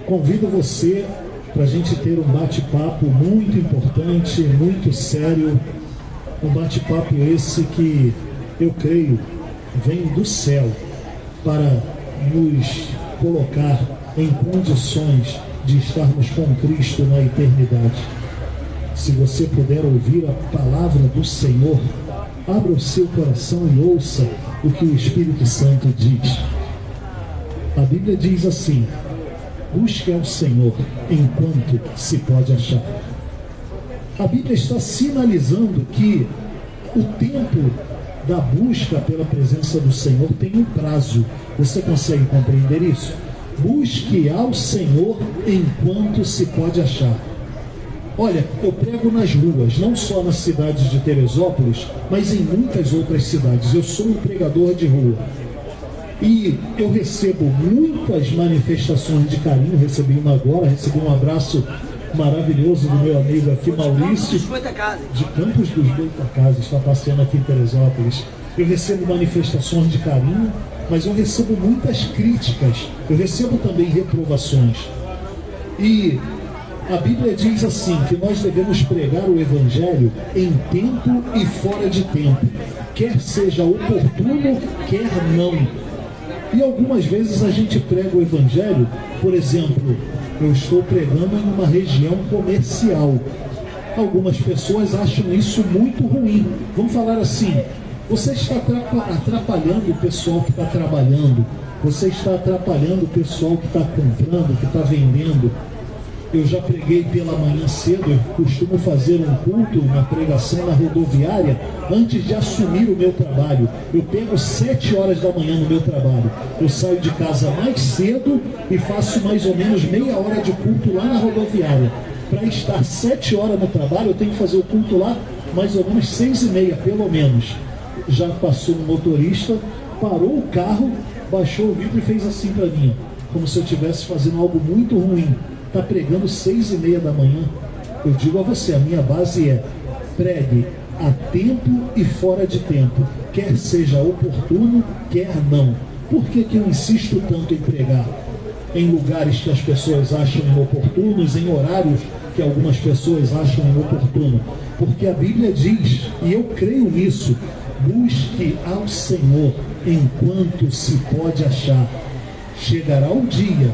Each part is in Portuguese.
Convido você para a gente ter um bate-papo muito importante, muito sério, um bate-papo esse que eu creio vem do céu para nos colocar em condições de estarmos com Cristo na eternidade. Se você puder ouvir a palavra do Senhor, abra o seu coração e ouça o que o Espírito Santo diz. A Bíblia diz assim: busque ao Senhor enquanto se pode achar. A Bíblia está sinalizando que o tempo da busca pela presença do Senhor tem um prazo. Você consegue compreender isso? Busque ao Senhor enquanto se pode achar. Olha, eu prego nas ruas, não só na cidade de Teresópolis, mas em muitas outras cidades. Eu sou um pregador de rua. E eu recebo muitas manifestações de carinho. Recebi uma agora, recebi um abraço maravilhoso do meu amigo aqui, Maurício, de Campos dos Goitacazes, está passeando aqui em Teresópolis. Eu recebo manifestações de carinho, mas eu recebo muitas críticas, eu recebo também reprovações. E a Bíblia diz assim, que nós devemos pregar o Evangelho em tempo e fora de tempo, quer seja oportuno, quer não. E algumas vezes a gente prega o Evangelho, por exemplo, eu estou pregando em uma região comercial. Algumas pessoas acham isso muito ruim. Vamos falar assim: você está atrapalhando o pessoal que está trabalhando, você está atrapalhando o pessoal que está comprando, que está vendendo. Eu já preguei pela manhã cedo, eu costumo fazer um culto, uma pregação na rodoviária, antes de assumir o meu trabalho. Eu pego 7 horas da manhã no meu trabalho. Eu saio de casa mais cedo e faço mais ou menos meia hora de culto lá na rodoviária. Para estar 7 horas no trabalho, eu tenho que fazer o culto lá mais ou menos 6h30, pelo menos. Já passou um motorista, parou o carro, baixou o vidro e fez assim para mim, como se eu estivesse fazendo algo muito ruim. Está pregando 6h30 da manhã. Eu digo a você, a minha base é: pregue a tempo e fora de tempo, quer seja oportuno, quer não. Por que eu insisto tanto em pregar em lugares que as pessoas acham inoportunos, em horários que algumas pessoas acham inoportuno? Porque a Bíblia diz, e eu creio nisso: busque ao Senhor enquanto se pode achar. Chegará o dia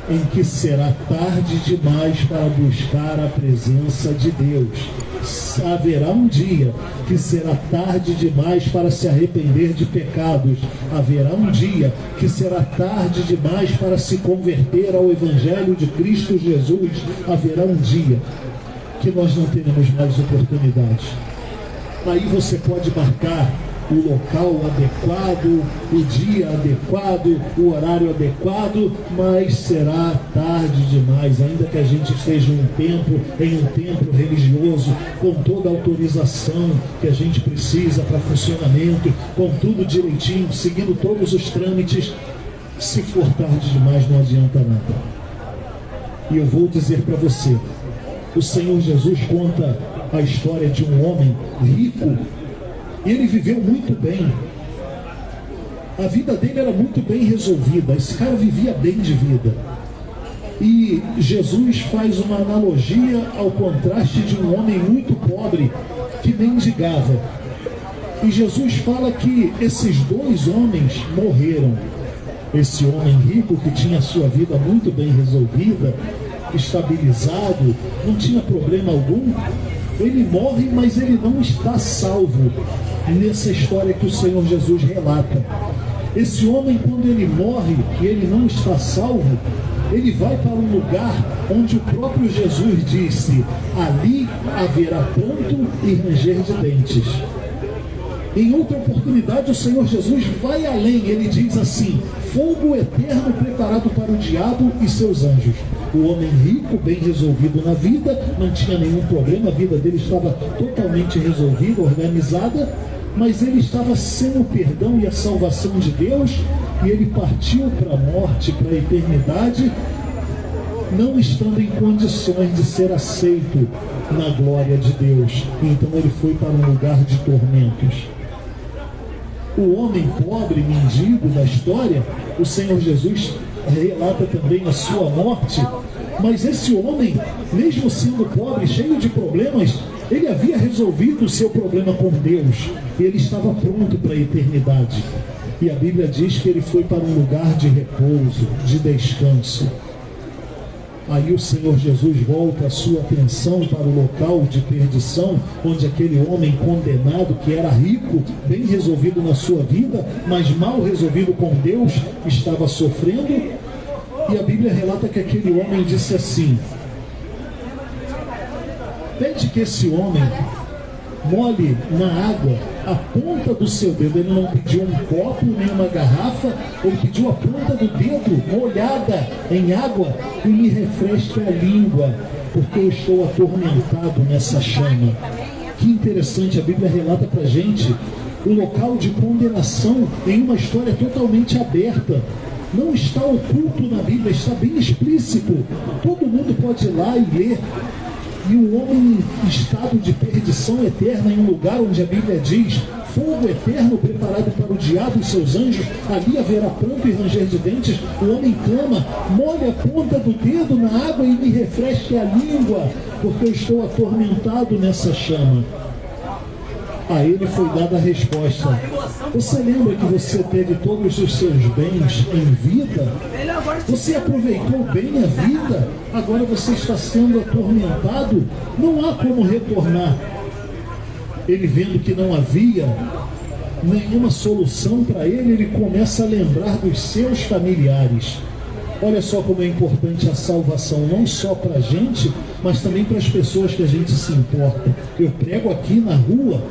em que será tarde demais para buscar a presença de Deus. Haverá um dia que será tarde demais para se arrepender de pecados. Haverá um dia que será tarde demais para se converter ao Evangelho de Cristo Jesus. Haverá um dia que nós não teremos mais oportunidade. Aí você pode marcar o local adequado, o dia adequado, o horário adequado, mas será tarde demais, ainda que a gente esteja em um templo religioso, com toda a autorização que a gente precisa para funcionamento, com tudo direitinho, seguindo todos os trâmites. Se for tarde demais, não adianta nada. E eu vou dizer para você, o Senhor Jesus conta a história de um homem rico. E ele viveu muito bem. A vida dele era muito bem resolvida. Esse cara vivia bem de vida. E Jesus faz uma analogia ao contraste de um homem muito pobre que mendigava. E Jesus fala que esses dois homens morreram. Esse homem rico, que tinha a sua vida muito bem resolvida, estabilizado, não tinha problema algum, ele morre, mas ele não está salvo nessa história que o Senhor Jesus relata. Esse homem, quando ele morre e ele não está salvo, ele vai para um lugar onde o próprio Jesus disse: ali haverá pranto e ranger de dentes. Em outra oportunidade, o Senhor Jesus vai além. Ele diz assim: fogo eterno preparado para o diabo e seus anjos. O homem rico, bem resolvido na vida, não tinha nenhum problema, a vida dele estava totalmente resolvida, organizada, mas ele estava sem o perdão e a salvação de Deus, e ele partiu para a morte, para a eternidade, não estando em condições de ser aceito na glória de Deus. Então ele foi para um lugar de tormentos. O homem pobre, mendigo da história, o Senhor Jesus relata também a sua morte, mas esse homem, mesmo sendo pobre, cheio de problemas, ele havia resolvido o seu problema com Deus, e ele estava pronto para a eternidade. E a Bíblia diz que ele foi para um lugar de repouso, de descanso. Aí o Senhor Jesus volta a sua atenção para o local de perdição, onde aquele homem condenado, que era rico, bem resolvido na sua vida, mas mal resolvido com Deus, estava sofrendo. E a Bíblia relata que aquele homem disse assim: pede que esse homem molhe na água a ponta do seu dedo. Ele não pediu um copo nem uma garrafa, ele pediu a ponta do dedo molhada em água e me refresque a língua, porque eu estou atormentado nessa chama. Que interessante, a Bíblia relata para a gente o local de condenação em uma história totalmente aberta. Não está oculto na Bíblia, está bem explícito. Todo mundo pode ir lá e ler. E o homem em estado de perdição eterna, em um lugar onde a Bíblia diz fogo eterno preparado para o diabo e seus anjos, ali haverá pranto e ranger de dentes. O homem clama: molhe a ponta do dedo na água e me refresque a língua, porque eu estou atormentado nessa chama. A ele foi dada a resposta: você lembra que você teve todos os seus bens em vida? Você aproveitou bem a vida? Agora você está sendo atormentado? Não há como retornar. Ele, vendo que não havia nenhuma solução para ele, ele começa a lembrar dos seus familiares. Olha só como é importante a salvação, não só para a gente, mas também para as pessoas que a gente se importa. Eu prego aqui na rua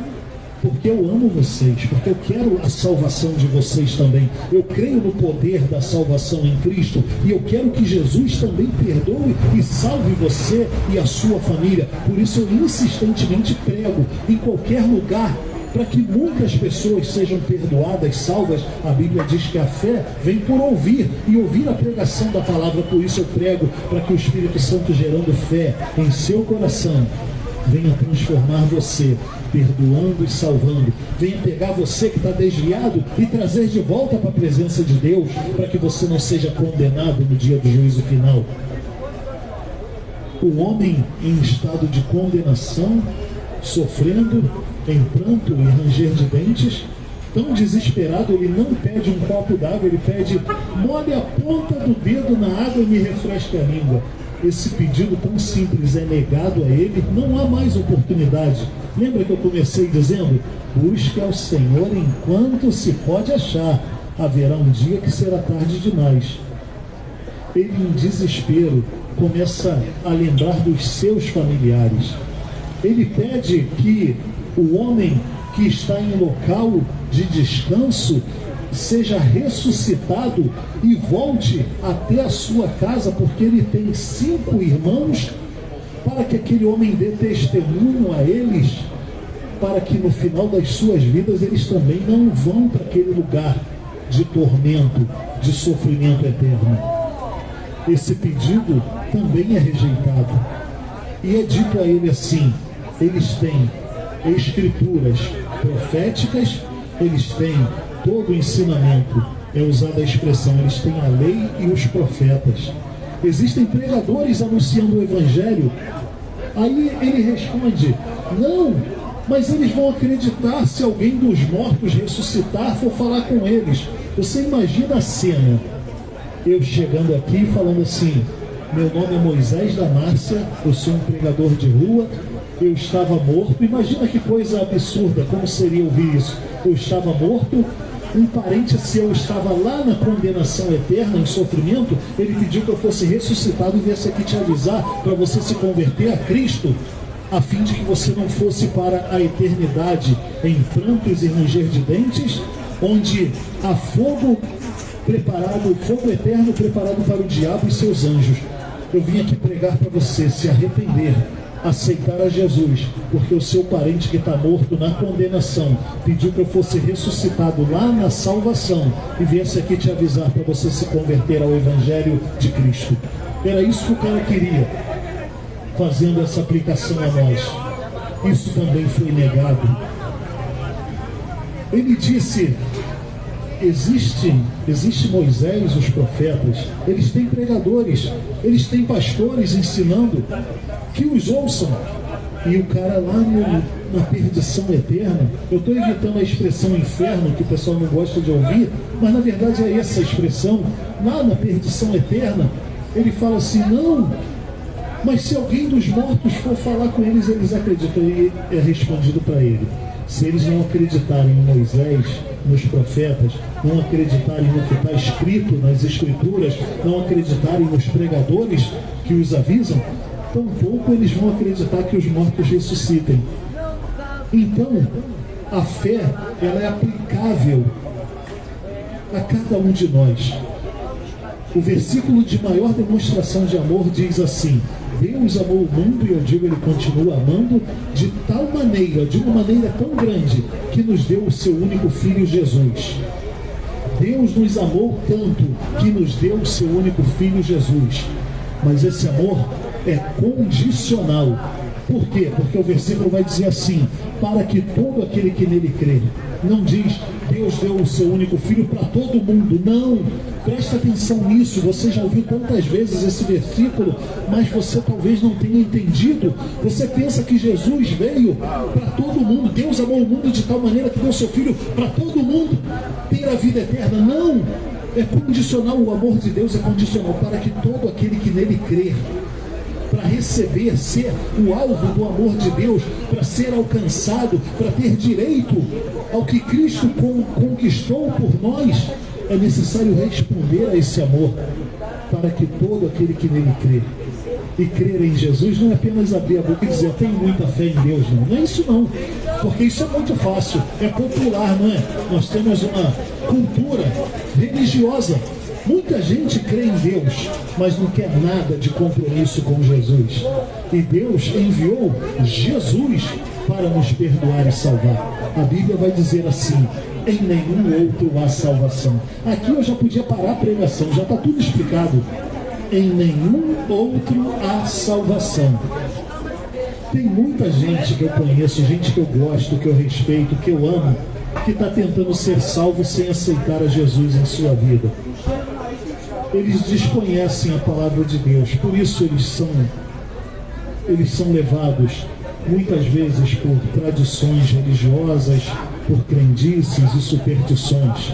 porque eu amo vocês, porque eu quero a salvação de vocês também. Eu creio no poder da salvação em Cristo, e eu quero que Jesus também perdoe e salve você e a sua família. Por isso eu insistentemente prego em qualquer lugar, para que muitas pessoas sejam perdoadas, salvas. A Bíblia diz que a fé vem por ouvir, e ouvir a pregação da palavra. Por isso eu prego para que o Espírito Santo, gerando fé em seu coração, venha transformar você, perdoando e salvando. Venha pegar você que está desviado e trazer de volta para a presença de Deus, para que você não seja condenado no dia do juízo final. O homem em estado de condenação, sofrendo, em pranto e ranger de dentes, tão desesperado, ele não pede um copo d'água, ele pede: molhe a ponta do dedo na água e me refresque a língua. Esse pedido tão simples é negado a ele, não há mais oportunidade. Lembra que eu comecei dizendo: busque ao Senhor enquanto se pode achar, haverá um dia que será tarde demais. Ele, em desespero, começa a lembrar dos seus familiares. Ele pede que o homem que está em local de descanso seja ressuscitado e volte até a sua casa, porque ele tem 5 irmãos, para que aquele homem dê testemunho a eles, para que no final das suas vidas eles também não vão para aquele lugar de tormento, de sofrimento eterno. Esse pedido também é rejeitado, e é dito a ele assim: eles têm escrituras proféticas, eles têm todo o ensinamento. É usada a expressão: eles têm a lei e os profetas. Existem pregadores anunciando o Evangelho. Aí ele responde: não, mas eles vão acreditar se alguém dos mortos ressuscitar, for falar com eles. Você imagina a cena, eu chegando aqui falando assim: meu nome é Moisés da Márcia, eu sou um pregador de rua, eu estava morto. Imagina que coisa absurda, como seria ouvir isso. Eu estava morto, um parente seu estava lá na condenação eterna, em sofrimento, ele pediu que eu fosse ressuscitado e viesse aqui te avisar para você se converter a Cristo, a fim de que você não fosse para a eternidade em prantos e ranger de dentes, onde há fogo preparado, fogo eterno preparado para o diabo e seus anjos. Eu vim aqui pregar para você se arrepender, aceitar a Jesus, porque o seu parente que está morto na condenação pediu que eu fosse ressuscitado lá na salvação e viesse aqui te avisar para você se converter ao Evangelho de Cristo. Era isso que o cara queria, fazendo essa aplicação a nós. Isso também foi negado. Ele disse: existe Moisés, os profetas, eles têm pregadores, eles têm pastores ensinando, que os ouçam. E o cara lá na perdição eterna, eu estou evitando a expressão inferno, que o pessoal não gosta de ouvir, mas na verdade é essa a expressão, lá na perdição eterna, ele fala assim, não, mas se alguém dos mortos for falar com eles, eles acreditam. E é respondido para ele, se eles não acreditarem em Moisés, nos profetas, não acreditarem no que está escrito nas escrituras, não acreditarem nos pregadores que os avisam, tampouco eles vão acreditar que os mortos ressuscitem. Então, a fé, ela é aplicável a cada um de nós. O versículo de maior demonstração de amor diz assim: Deus amou o mundo, e eu digo, ele continua amando, de tal maneira, de uma maneira tão grande, que nos deu o seu único Filho Jesus. Deus nos amou tanto que nos deu o seu único Filho Jesus. Mas esse amor é condicional. Por quê? Porque o versículo vai dizer assim: para que todo aquele que nele crê. Não diz, Deus deu o seu único Filho para todo mundo. Não, presta atenção nisso. Você já ouviu tantas vezes esse versículo, mas você talvez não tenha entendido. Você pensa que Jesus veio para todo mundo. Deus amou o mundo de tal maneira que deu o seu Filho para todo mundo ter a vida eterna. Não, é condicional. O amor de Deus é condicional para que todo aquele que nele crer, para receber, ser o alvo do amor de Deus, para ser alcançado, para ter direito ao que Cristo conquistou por nós, é necessário responder a esse amor, para que todo aquele que nele crê. E crer em Jesus não é apenas abrir a boca e dizer, eu tenho muita fé em Deus, não. Não é isso não, porque isso é muito fácil, é popular, não é? Nós temos uma cultura religiosa. Muita gente crê em Deus, mas não quer nada de compromisso com Jesus. E Deus enviou Jesus para nos perdoar e salvar. A Bíblia vai dizer assim: em nenhum outro há salvação. Aqui eu já podia parar a pregação, já está tudo explicado. Em nenhum outro há salvação. Tem muita gente que eu conheço, gente que eu gosto, que eu respeito, que eu amo, que está tentando ser salvo sem aceitar a Jesus em sua vida. Eles desconhecem a palavra de Deus, por isso eles são levados muitas vezes por tradições religiosas, por crendices e superstições.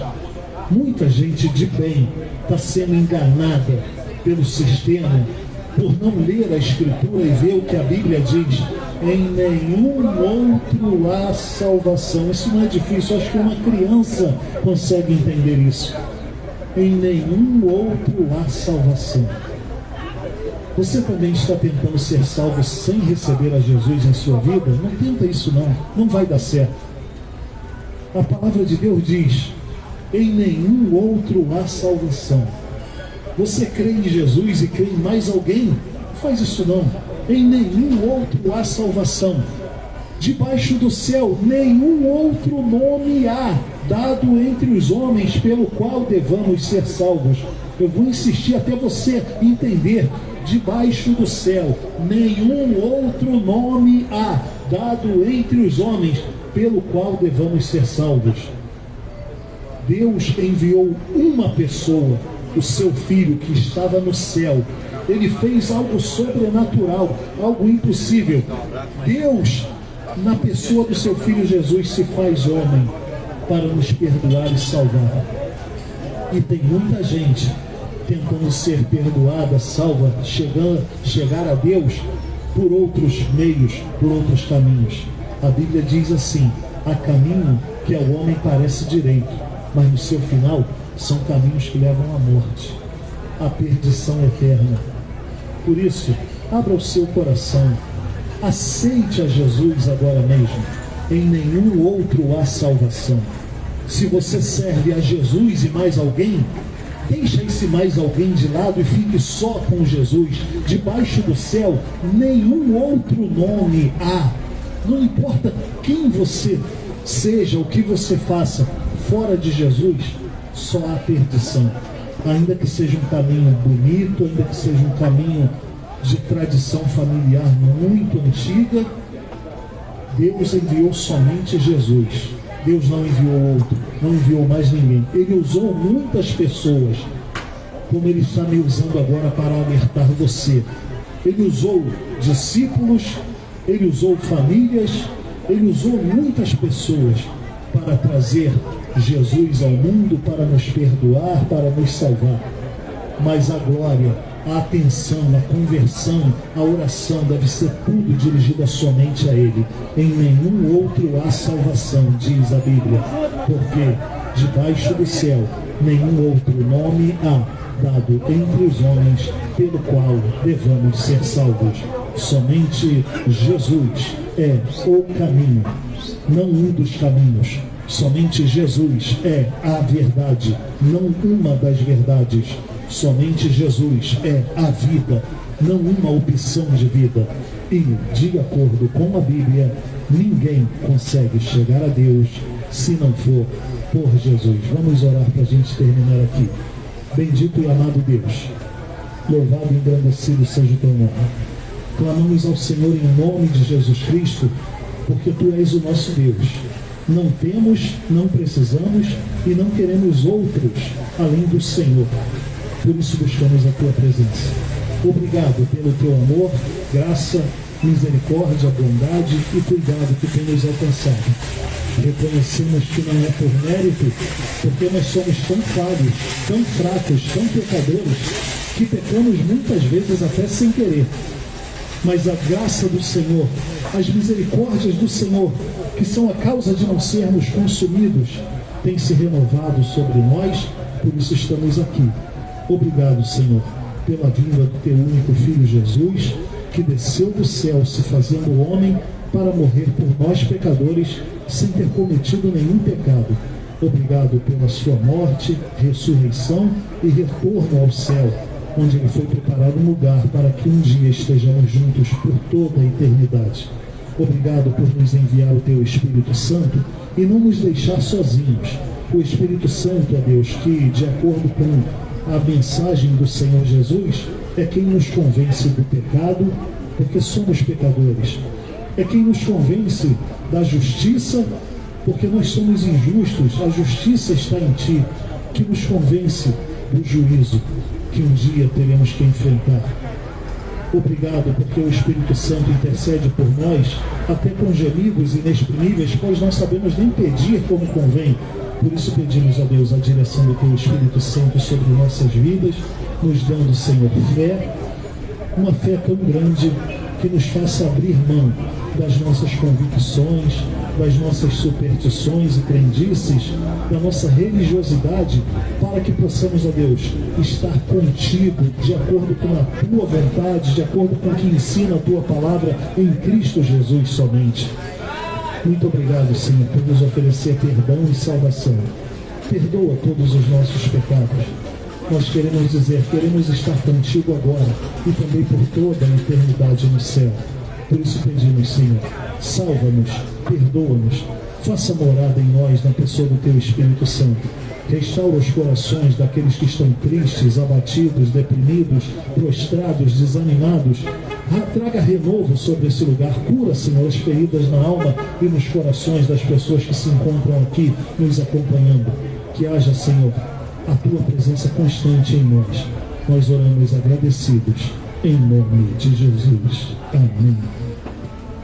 Muita gente de bem está sendo enganada pelo sistema por não ler a Escritura e ver o que a Bíblia diz. Em nenhum outro há salvação. Isso não é difícil, acho que uma criança consegue entender isso. Em nenhum outro há salvação. Você também está tentando ser salvo sem receber a Jesus em sua vida? Não tenta isso não, não vai dar certo. A palavra de Deus diz, em nenhum outro há salvação. Você crê em Jesus e crê em mais alguém? Não faz isso não. Em nenhum outro há salvação. Debaixo do céu, nenhum outro nome há dado entre os homens pelo qual devamos ser salvos. Eu vou insistir até você entender. Debaixo do céu, nenhum outro nome há dado entre os homens pelo qual devamos ser salvos. Deus enviou uma pessoa, o seu Filho que estava no céu. Ele fez algo sobrenatural, algo impossível. Deus, na pessoa do seu Filho Jesus, se faz homem para nos perdoar e salvar. E tem muita gente tentando ser perdoada, salva, chegar a Deus por outros meios, por outros caminhos. A Bíblia diz assim: há caminho que ao homem parece direito, mas no seu final são caminhos que levam à morte, à perdição eterna. Por isso, abra o seu coração, aceite a Jesus agora mesmo. Em nenhum outro há salvação. Se você serve a Jesus e mais alguém, deixa esse mais alguém de lado e fique só com Jesus. Debaixo do céu, nenhum outro nome há. Não importa quem você seja, o que você faça, fora de Jesus, só há perdição. Ainda que seja um caminho bonito, ainda que seja um caminho de tradição familiar muito antiga, Deus enviou somente Jesus. Deus não enviou outro, não enviou mais ninguém. Ele usou muitas pessoas, como Ele está me usando agora para alertar você. Ele usou discípulos, Ele usou famílias, Ele usou muitas pessoas para trazer Jesus ao mundo, para nos perdoar, para nos salvar. Mas a glória, a atenção, a conversão, a oração deve ser tudo dirigida somente a Ele. Em nenhum outro há salvação, diz a Bíblia, porque debaixo do céu nenhum outro nome há dado entre os homens pelo qual devamos ser salvos. Somente Jesus é o caminho, não um dos caminhos. Somente Jesus é a verdade, não uma das verdades. Somente Jesus é a vida, não uma opção de vida. E, de acordo com a Bíblia, ninguém consegue chegar a Deus se não for por Jesus. Vamos orar para a gente terminar aqui. Bendito e amado Deus, louvado e engrandecido seja o teu nome. Clamamos ao Senhor em nome de Jesus Cristo, porque tu és o nosso Deus. Não temos, não precisamos e não queremos outros além do Senhor. Por isso buscamos a tua presença. Obrigado pelo teu amor, graça, misericórdia, bondade e cuidado que tem nos alcançado. Reconhecemos que não é por mérito, porque nós somos tão falhos, tão fracos, tão pecadores, que pecamos muitas vezes até sem querer. Mas a graça do Senhor, as misericórdias do Senhor, que são a causa de não sermos consumidos, tem se renovado sobre nós, por isso estamos aqui. Obrigado, Senhor, pela vinda do teu único Filho Jesus, que desceu do céu se fazendo homem para morrer por nós pecadores, sem ter cometido nenhum pecado. Obrigado pela sua morte, ressurreição e retorno ao céu, onde ele foi preparar um lugar para que um dia estejamos juntos por toda a eternidade. Obrigado por nos enviar o teu Espírito Santo e não nos deixar sozinhos. O Espírito Santo, ó Deus, que de acordo com a mensagem do Senhor Jesus, é quem nos convence do pecado, porque somos pecadores. É quem nos convence da justiça, porque nós somos injustos. A justiça está em ti, que nos convence do juízo que um dia teremos que enfrentar. Obrigado, porque o Espírito Santo intercede por nós, até com gemidos inexprimíveis, pois não sabemos nem pedir como convém. Por isso pedimos a Deus a direção do teu Espírito Santo sobre nossas vidas, nos dando, Senhor, fé, uma fé tão grande que nos faça abrir mão das nossas convicções, das nossas superstições e crendices, da nossa religiosidade, para que possamos, ó Deus, estar contigo, de acordo com a tua vontade, de acordo com o que ensina a tua palavra em Cristo Jesus somente. Muito obrigado, Senhor, por nos oferecer perdão e salvação. Perdoa todos os nossos pecados. Nós queremos dizer, queremos estar contigo agora e também por toda a eternidade no céu. Por isso pedimos, Senhor, salva-nos, perdoa-nos, faça morada em nós na pessoa do teu Espírito Santo. Restaura os corações daqueles que estão tristes, abatidos, deprimidos, prostrados, desanimados. Traga renovo sobre esse lugar. Cura, Senhor, as feridas na alma e nos corações das pessoas que se encontram aqui nos acompanhando. Que haja, Senhor, a tua presença constante em nós. Nós oramos agradecidos. Em nome de Jesus. Amém.